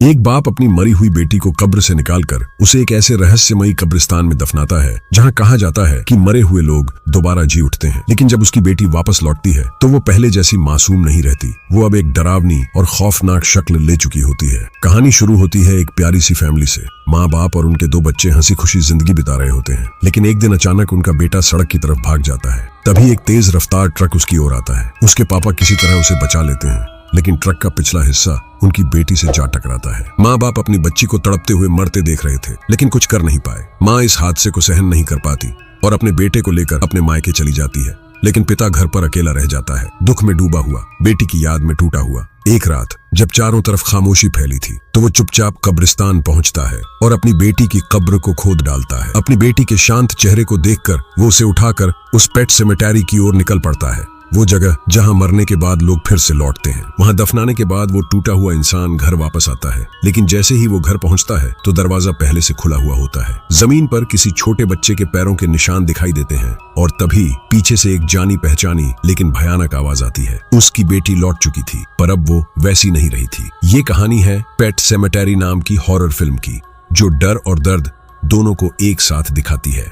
एक बाप अपनी मरी हुई बेटी को कब्र से निकालकर उसे एक ऐसे रहस्यमयी कब्रिस्तान में दफनाता है जहां कहा जाता है कि मरे हुए लोग दोबारा जी उठते हैं। लेकिन जब उसकी बेटी वापस लौटती है तो वो पहले जैसी मासूम नहीं रहती। वो अब एक डरावनी और खौफनाक शक्ल ले चुकी होती है। कहानी शुरू होती है एक प्यारी सी फैमिली से। माँ बाप और उनके 2 बच्चे हंसी खुशी जिंदगी बिता रहे होते हैं। लेकिन एक दिन अचानक उनका बेटा सड़क की तरफ भाग जाता है। तभी एक तेज रफ्तार ट्रक उसकी ओर आता है। उसके पापा किसी तरह उसे बचा लेते हैं, लेकिन ट्रक का पिछला हिस्सा उनकी बेटी से जा टकराता है। माँ बाप अपनी बच्ची को तड़पते हुए मरते देख रहे थे, लेकिन कुछ कर नहीं पाए। माँ इस हादसे को सहन नहीं कर पाती और अपने बेटे को लेकर अपने मायके चली जाती है। लेकिन पिता घर पर अकेला रह जाता है, दुख में डूबा हुआ, बेटी की याद में टूटा हुआ। एक रात जब चारों तरफ खामोशी फैली थी तो वो चुपचाप कब्रिस्तान पहुंचता है और अपनी बेटी की कब्र को खोद डालता है। अपनी बेटी के शांत चेहरे को देखकर वो उसे उठाकर उस पेट सेमेटेरी की ओर निकल पड़ता है, वो जगह जहां मरने के बाद लोग फिर से लौटते हैं। वहां दफनाने के बाद वो टूटा हुआ इंसान घर वापस आता है, लेकिन जैसे ही वो घर पहुंचता है तो दरवाजा पहले से खुला हुआ होता है। जमीन पर किसी छोटे बच्चे के पैरों के निशान दिखाई देते हैं और तभी पीछे से एक जानी पहचानी लेकिन भयानक आवाज आती है। उसकी बेटी लौट चुकी थी, पर अब वो वैसी नहीं रही थी। ये कहानी है पेट सेमेटेरी नाम की हॉरर फिल्म की, जो डर और दर्द दोनों को एक साथ दिखाती है।